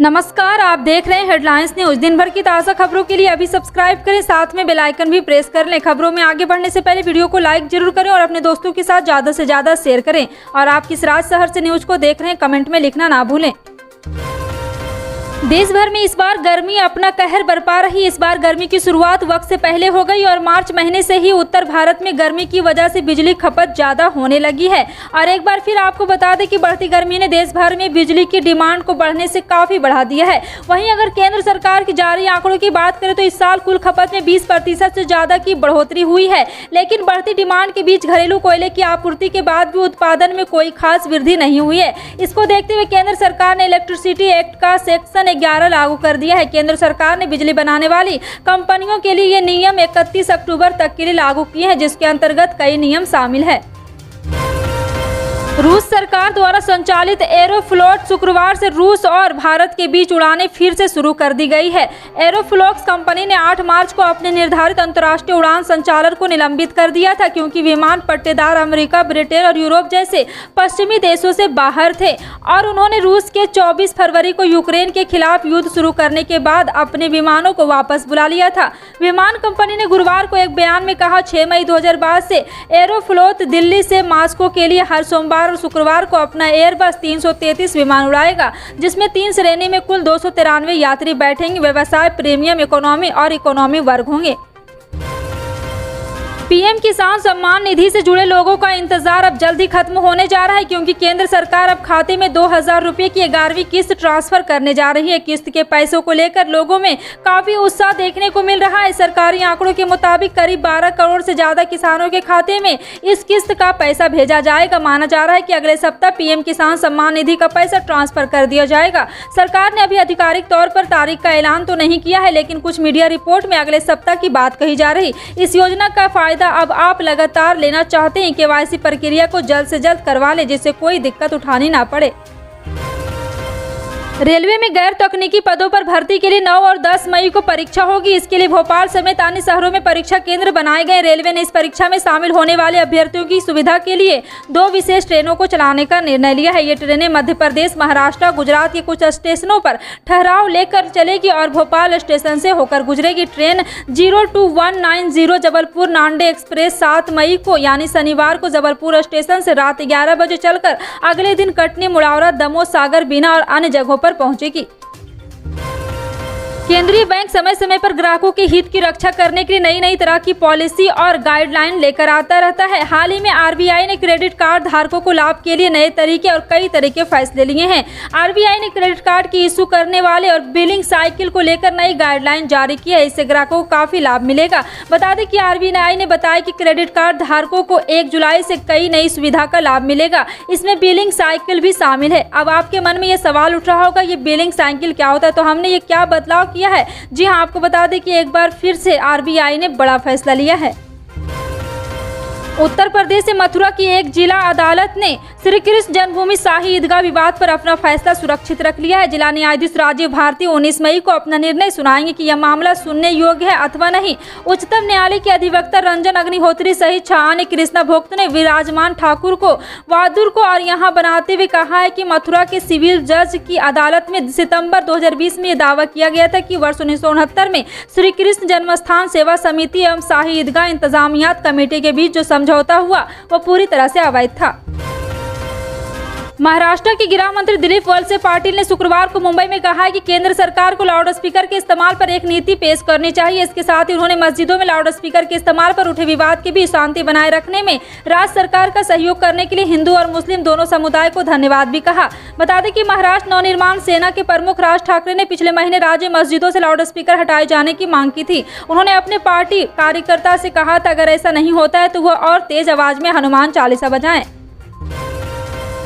नमस्कार, आप देख रहे हैं हेडलाइंस न्यूज। दिन भर की ताज़ा खबरों के लिए अभी सब्सक्राइब करें, साथ में बेल आइकन भी प्रेस कर लें। खबरों में आगे बढ़ने से पहले वीडियो को लाइक जरूर करें और अपने दोस्तों के साथ ज़्यादा से ज़्यादा शेयर करें। और आप किस राज्य शहर से न्यूज को देख रहे हैं, कमेंट में लिखना ना भूलें। देश भर में इस बार गर्मी अपना कहर बरपा रही। इस बार गर्मी की शुरुआत वक्त से पहले हो गई और मार्च महीने से ही उत्तर भारत में गर्मी की वजह से बिजली खपत ज्यादा होने लगी है। और एक बार फिर आपको बता दें कि बढ़ती गर्मी ने देश भर में बिजली की डिमांड को बढ़ने से काफी बढ़ा दिया है। वहीं अगर केंद्र सरकार की जारी आंकड़ों की बात करें तो इस साल कुल खपत में 20% से ज्यादा की बढ़ोतरी हुई है। लेकिन बढ़ती डिमांड के बीच घरेलू कोयले की आपूर्ति के बाद भी उत्पादन में कोई खास वृद्धि नहीं हुई है। इसको देखते हुए केंद्र सरकार ने इलेक्ट्रिसिटी एक्ट का सेक्शन 11 लागू कर दिया है। केंद्र सरकार ने बिजली बनाने वाली कंपनियों के लिए ये नियम 31 अक्टूबर तक के लिए लागू किए हैं, जिसके अंतर्गत कई नियम शामिल है। रूस सरकार द्वारा संचालित एरोफ्लोट शुक्रवार से रूस और भारत के बीच उड़ानें फिर से शुरू कर दी गई है। एरोफ्लोट कंपनी ने 8 मार्च को अपने निर्धारित अंतर्राष्ट्रीय उड़ान संचालन को निलंबित कर दिया था, क्योंकि विमान पट्टेदार अमेरिका, ब्रिटेन और यूरोप जैसे पश्चिमी देशों से बाहर थे। और उन्होंने रूस के 24 फरवरी को यूक्रेन के खिलाफ युद्ध शुरू करने के बाद अपने विमानों को वापस बुला लिया था। विमान कंपनी ने गुरुवार को एक बयान में कहा, 6 मई 2022 से एरोफ्लोट दिल्ली से मॉस्को के लिए हर सोमवार और शुक्रवार को अपना एयरबस 333 विमान उड़ाएगा, जिसमें 3 श्रेणी में कुल 293 यात्री बैठेंगे। व्यवसाय, प्रीमियम, इकोनॉमी और इकोनॉमी वर्ग होंगे। पीएम किसान सम्मान निधि से जुड़े लोगों का इंतजार अब जल्दी खत्म होने जा रहा है, क्योंकि केंद्र सरकार अब खाते में 2000 रुपये की 11वीं किस्त ट्रांसफर करने जा रही है। किस्त के पैसों को लेकर लोगों में काफी उत्साह देखने को मिल रहा है। सरकारी आंकड़ों के मुताबिक करीब 12 करोड़ से ज्यादा किसानों के खाते में इस किस्त का पैसा भेजा जाएगा। माना जा रहा है कि अगले सप्ताह पीएम किसान सम्मान निधि का पैसा ट्रांसफर कर दिया जाएगा। सरकार ने अभी आधिकारिक तौर पर तारीख का ऐलान तो नहीं किया है, लेकिन कुछ मीडिया रिपोर्ट में अगले सप्ताह की बात कही जा रही। इस योजना का फायदा अब आप लगातार लेना चाहते हैं, केवाईसी प्रक्रिया को जल्द से जल्द करवा लें, जिससे कोई दिक्कत उठानी ना पड़े। रेलवे में गैर तकनीकी पदों पर भर्ती के लिए 9 और 10 मई को परीक्षा होगी। इसके लिए भोपाल समेत अन्य शहरों में परीक्षा केंद्र बनाए गए। रेलवे ने इस परीक्षा में शामिल होने वाले अभ्यर्थियों की सुविधा के लिए 2 विशेष ट्रेनों को चलाने का निर्णय लिया है। ये ट्रेनें मध्य प्रदेश, महाराष्ट्र, गुजरात के कुछ स्टेशनों पर ठहराव लेकर चलेगी और भोपाल स्टेशन से होकर गुजरेगी। ट्रेन 02190 जबलपुर नांदेड़ एक्सप्रेस 7 मई को यानी शनिवार को जबलपुर स्टेशन से रात 11 बजे चलकर अगले दिन कटनी, मुड़ावरा, दमोह, सागर, बीना और अन्य जगहों पर पहुंचेगी। केंद्रीय बैंक समय समय पर ग्राहकों के हित की रक्षा करने के लिए नई तरह की पॉलिसी और गाइडलाइन लेकर आता रहता है। हाल ही में आरबीआई ने क्रेडिट कार्ड धारकों को लाभ के लिए नए तरीके और कई तरह के फैसले लिए हैं। आरबीआई ने क्रेडिट कार्ड की इशू करने वाले और बिलिंग साइकिल को लेकर नई गाइडलाइन जारी की है। इससे ग्राहकों को काफी लाभ मिलेगा। बता दें कि आरबीआई ने बताया कि क्रेडिट कार्ड धारकों को 1 जुलाई से कई नई सुविधा का लाभ मिलेगा। इसमें बिलिंग साइकिल भी शामिल है। अब आपके मन में ये सवाल उठ रहा होगा, ये बिलिंग साइकिल क्या होता है, तो हमने ये क्या बदलाव किया है। जी हां, आपको बता दें कि एक बार फिर से आरबीआई ने बड़ा फैसला लिया है। उत्तर प्रदेश से मथुरा की एक जिला अदालत ने श्री कृष्ण जन्मभूमि शाही ईदगाह विवाद पर अपना फैसला सुरक्षित रख लिया है। जिला न्यायाधीश राजीव भारती 19 मई को अपना निर्णय सुनाएंगे कि यह मामला सुनने योग्य है अथवा नहीं। उच्चतम न्यायालय के अधिवक्ता रंजन अग्निहोत्री सहित 6 अन्य कृष्णा भोक्त ने विराजमान ठाकुर को वादुर को और यहाँ बनाते हुए कहा है कि मथुरा के सिविल जज की अदालत में सितंबर 2020 में यह दावा किया गया था कि वर्ष 1969 में श्री कृष्ण जन्मस्थान सेवा समिति एवं शाही ईदगाह इंतजामियात कमेटी के बीच जो समझौता हुआ वो पूरी तरह से अवैध था। महाराष्ट्र के गृह मंत्री दिलीप वळसे पाटिल ने शुक्रवार को मुंबई में कहा है कि केंद्र सरकार को लाउडस्पीकर के इस्तेमाल पर एक नीति पेश करनी चाहिए। इसके साथ ही उन्होंने मस्जिदों में लाउडस्पीकर के इस्तेमाल पर उठे विवाद के बीच शांति बनाए रखने में राज्य सरकार का सहयोग करने के लिए हिंदू और मुस्लिम दोनों समुदाय को धन्यवाद भी कहा। बता दें कि महाराष्ट्र नवनिर्माण सेना के प्रमुख राज ठाकरे ने पिछले महीने राज्य मस्जिदों से लाउडस्पीकर हटाए जाने की मांग की थी। उन्होंने अपने पार्टी कार्यकर्ता से कहा था, अगर ऐसा नहीं होता है तो वह और तेज आवाज में हनुमान चालीसा बजाएं।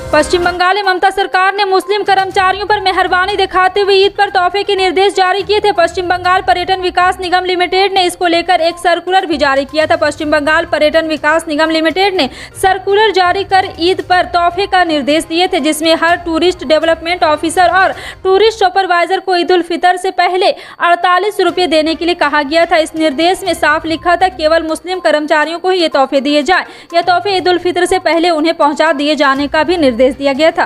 पश्चिम बंगाल में ममता सरकार ने मुस्लिम कर्मचारियों पर मेहरबानी दिखाते हुए ईद पर तोहफे के निर्देश जारी किए थे। पश्चिम बंगाल पर्यटन विकास निगम लिमिटेड ने इसको लेकर एक सर्कुलर भी जारी किया था। पश्चिम बंगाल पर्यटन विकास निगम लिमिटेड ने सर्कुलर जारी कर ईद पर तोहफे का निर्देश दिए थे, जिसमें हर टूरिस्ट डेवलपमेंट ऑफिसर और टूरिस्ट सुपरवाइजर को ईद उल फितर से पहले 48 रुपये देने के लिए कहा गया था। इस निर्देश में साफ लिखा था केवल मुस्लिम कर्मचारियों को ही ये तोहफे दिए जाए। यह तोहफे ईद उल फितर से पहले उन्हें पहुंचा दिए जाने का भी निर्देश दिया गया था।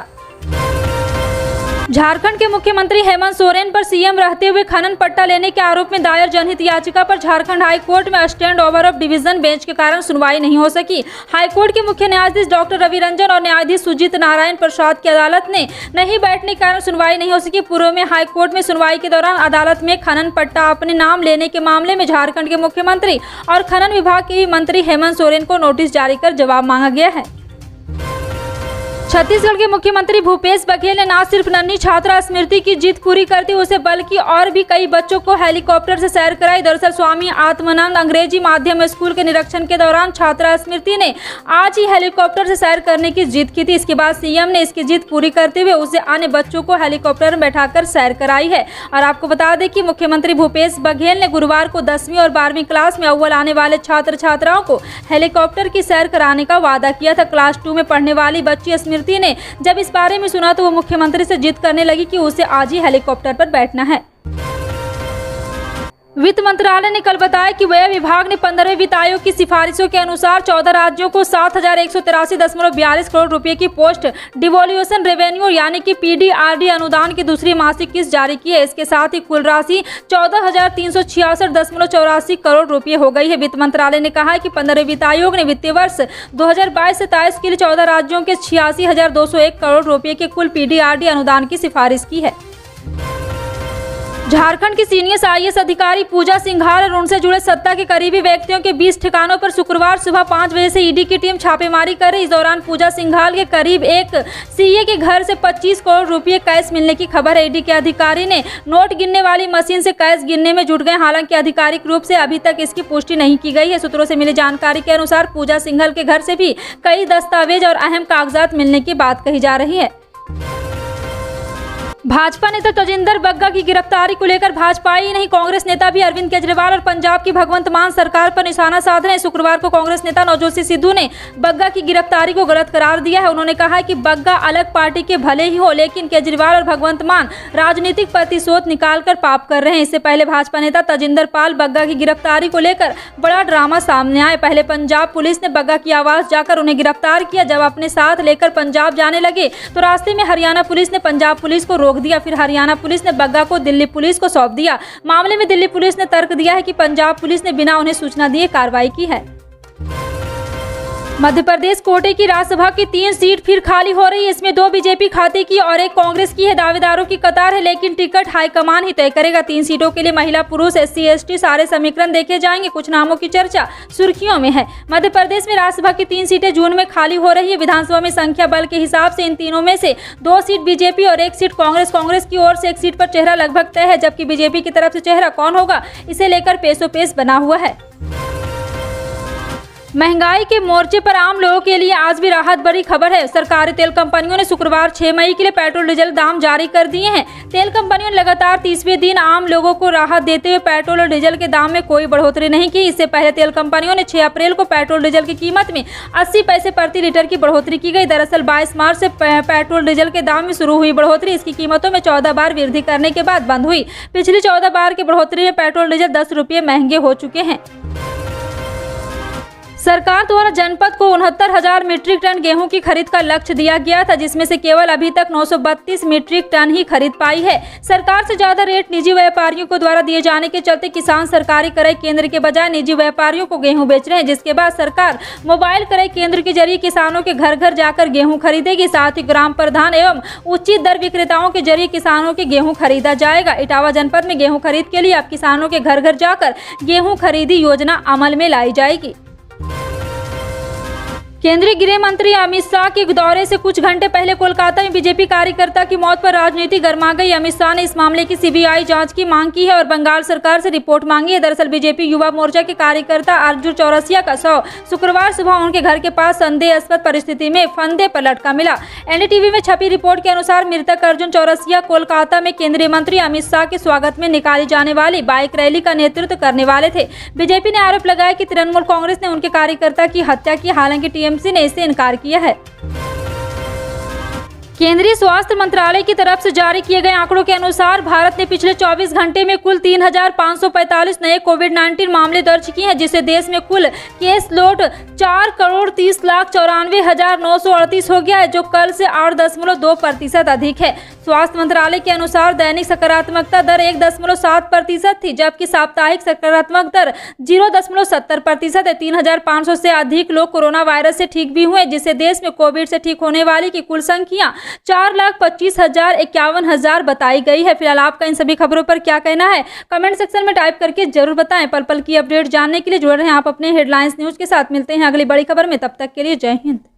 झारखंड के मुख्यमंत्री हेमंत सोरेन पर सीएम रहते हुए खनन पट्टा लेने के आरोप में दायर जनहित याचिका पर झारखंड हाई कोर्ट में stand over of division bench के कारण सुनवाई नहीं हो सकी। हाई कोर्ट के मुख्य न्यायाधीश डॉक्टर रवि रंजन और न्यायाधीश सुजीत नारायण प्रसाद की अदालत ने नहीं बैठने के कारण सुनवाई नहीं हो सकी। पूर्व में हाई कोर्ट में सुनवाई के दौरान अदालत में खनन पट्टा अपने नाम लेने के मामले में झारखंड के मुख्यमंत्री और खनन विभाग के मंत्री हेमंत सोरेन को नोटिस जारी कर जवाब मांगा गया है। छत्तीसगढ़ के मुख्यमंत्री भूपेश बघेल ने न सिर्फ नन्ही छात्रा स्मृति की जिद पूरी करती उसे बल्कि और भी कई बच्चों को हेलीकॉप्टर से सैर कराई। दरअसल स्वामी आत्मानंद अंग्रेजी माध्यम स्कूल के निरीक्षण के दौरान छात्रा स्मृति ने आज ही हेलीकॉप्टर से सैर करने की जिद की थी। इसके बाद सीएम ने इसकी जिद पूरी करते हुए उसे अन्य बच्चों को हेलीकॉप्टर में बैठाकर सैर कराई है। और आपको बता दें कि मुख्यमंत्री भूपेश बघेल ने गुरुवार को 10वीं और 12वीं क्लास में अव्वल आने वाले छात्र छात्राओं को हेलीकॉप्टर की सैर कराने का वादा किया था। क्लास 2 में पढ़ने वाली बच्ची स्मृति ने जब इस बारे में सुना तो वो मुख्यमंत्री से जिद करने लगी कि उसे आज ही हेलीकॉप्टर पर बैठना है। वित्त मंत्रालय ने कल बताया कि व्यय विभाग ने 15वें वित्त आयोग की सिफारिशों के अनुसार 14 राज्यों को 7,183.42 करोड़ रुपए की पोस्ट डिवोल्यूशन रेवेन्यू यानी कि पीडीआरडी अनुदान की दूसरी मासिक किस्त जारी की है। इसके साथ ही कुल राशि 14,366.84 करोड़ रुपए हो गई है। वित्त मंत्रालय ने कहा है कि 15वें वित्त आयोग ने वित्तीय वर्ष 2022-23 के लिए 14 राज्यों के 86,201 करोड़ रुपए के कुल पीडीआरडी अनुदान की सिफारिश की है। झारखंड की सीनियर आईएएस अधिकारी पूजा सिंघार और उनसे जुड़े सत्ता के करीबी व्यक्तियों के 20 ठिकानों पर शुक्रवार सुबह 5 बजे से ईडी की टीम छापेमारी कर रही। इस दौरान पूजा सिंघार के करीब एक सीए के घर से 25 करोड़ रुपए कैश मिलने की खबर है। ईडी के अधिकारी ने नोट गिनने वाली मशीन से कैश गिनने में जुट गए। हालांकि आधिकारिक रूप से अभी तक इसकी पुष्टि नहीं की गई है। सूत्रों से मिली जानकारी के अनुसार पूजा सिंघल के घर से भी कई दस्तावेज और अहम कागजात मिलने की बात कही जा रही है। भाजपा नेता तजिंदर बग्गा की गिरफ्तारी को लेकर भाजपा ही नहीं कांग्रेस नेता भी अरविंद केजरीवाल और पंजाब की भगवंत मान सरकार पर निशाना साध रहे हैं। शुक्रवार को कांग्रेस नेता नवजोत सिद्धू ने बग्गा की गिरफ्तारी को गलत करार दिया है। उन्होंने कहा कि बग्गा अलग पार्टी के भले ही हो लेकिन केजरीवाल और भगवंत मान राजनीतिक प्रतिशोध निकालकर पाप कर रहे हैं। इससे पहले भाजपा नेता तजिंदर पाल बग्गा की गिरफ्तारी को लेकर बड़ा ड्रामा सामने आया। पहले पंजाब पुलिस ने बग्गा की आवास जाकर उन्हें गिरफ्तार किया। जब अपने साथ लेकर पंजाब जाने लगे तो रास्ते में हरियाणा पुलिस ने पंजाब पुलिस को रोक दिया। फिर हरियाणा पुलिस ने बग्गा को दिल्ली पुलिस को सौंप दिया। मामले में दिल्ली पुलिस ने तर्क दिया है कि पंजाब पुलिस ने बिना उन्हें सूचना दिए कार्रवाई की है। मध्य प्रदेश कोटे की राज्यसभा की 3 सीट फिर खाली हो रही है। इसमें 2 बीजेपी खाते की और 1 कांग्रेस की है। दावेदारों की कतार है लेकिन टिकट हाईकमान ही तय करेगा। 3 सीटों के लिए महिला पुरुष SC ST सारे समीकरण देखे जाएंगे। कुछ नामों की चर्चा सुर्खियों में है। मध्य प्रदेश में राज्यसभा की 3 सीटें जून में खाली हो रही है। विधानसभा में संख्या बल के हिसाब से इन तीनों में से 2 सीट बीजेपी और 1 सीट कांग्रेस। कांग्रेस की ओर से 1 सीट पर चेहरा लगभग तय है जबकि बीजेपी की तरफ से चेहरा कौन होगा इसे लेकर पेशोपेश बना हुआ है। महंगाई के मोर्चे पर आम लोगों के लिए आज भी राहत भरी खबर है। सरकारी तेल कंपनियों ने शुक्रवार 6 मई के लिए पेट्रोल डीजल दाम जारी कर दिए हैं। तेल कंपनियों ने लगातार 30वें दिन आम लोगों को राहत देते हुए पेट्रोल और डीजल के दाम में कोई बढ़ोतरी नहीं की। इससे पहले तेल कंपनियों ने 6 अप्रैल को पेट्रोल डीजल की कीमत में 80 पैसे प्रति लीटर की बढ़ोतरी की गई। दरअसल 22 मार्च से पेट्रोल डीजल के दाम में शुरू हुई बढ़ोतरी इसकी कीमतों में 14 बार वृद्धि करने के बाद बंद हुई। पिछली 14 बार की बढ़ोतरी में पेट्रोल डीजल 10 रुपये महंगे हो चुके हैं। सरकार द्वारा जनपद को 69,000 मीट्रिक टन गेहूं की खरीद का लक्ष्य दिया गया था जिसमें से केवल अभी तक 932 मीट्रिक टन ही खरीद पाई है। सरकार से ज्यादा रेट निजी व्यापारियों को द्वारा दिए जाने के चलते किसान सरकारी क्रय केंद्र के बजाय निजी व्यापारियों को गेहूं बेच रहे हैं, जिसके बाद सरकार मोबाइल क्रय केंद्र के जरिए किसानों के घर घर जाकर गेहूं खरीदेगी। साथ ही ग्राम प्रधान एवं उचित दर विक्रेताओं के जरिए किसानों के गेहूं खरीदा जाएगा। इटावा जनपद में गेहूं खरीद के लिए अब किसानों के घर घर जाकर गेहूं खरीदी योजना अमल में लाई जाएगी। केंद्रीय गृह मंत्री अमित शाह के दौरे से कुछ घंटे पहले कोलकाता में बीजेपी कार्यकर्ता की मौत पर राजनीति गर्मा गई। अमित शाह ने इस मामले की सीबीआई जांच की मांग की है और बंगाल सरकार से रिपोर्ट मांगी है। दरअसल बीजेपी युवा मोर्चा के कार्यकर्ता अर्जुन चौरसिया का शव शुक्रवार सुबह उनके घर के पास संदेहास्पद परिस्थिति में फंदे पर लटका मिला। एनडीटीवी में छपी रिपोर्ट के अनुसार मृतक अर्जुन चौरसिया कोलकाता में केंद्रीय मंत्री अमित शाह के स्वागत में निकाली जाने वाली बाइक रैली का नेतृत्व करने वाले थे। बीजेपी ने आरोप लगाया कि तृणमूल कांग्रेस ने उनके कार्यकर्ता की हत्या की, हालांकि टीएमसी ने इससे इनकार किया है। केंद्रीय स्वास्थ्य मंत्रालय की तरफ से जारी किए गए आंकड़ों के अनुसार भारत ने पिछले 24 घंटे में कुल 3,545 नए कोविड-19 मामले दर्ज किए हैं, जिससे देश में कुल केस लोड 4,30,94,938 हो गया है, जो कल से 8.2% अधिक है। स्वास्थ्य मंत्रालय के अनुसार दैनिक सकारात्मकता दर 1.7% थी, जबकि साप्ताहिक सकारात्मक दर 0.70% है। 3,500 से अधिक लोग कोरोना वायरस से ठीक भी हुए, जिससे देश में कोविड से ठीक होने वाले की कुल संख्या 4,25,51,000 बताई गई है। फिलहाल आपका इन सभी खबरों पर क्या कहना है, कमेंट सेक्शन में टाइप करके जरूर बताएं। पल पल की अपडेट जानने के लिए जुड़े रहें आप अपने हेडलाइंस न्यूज के साथ। मिलते हैं अगली बड़ी खबर में, तब तक के लिए जय हिंद।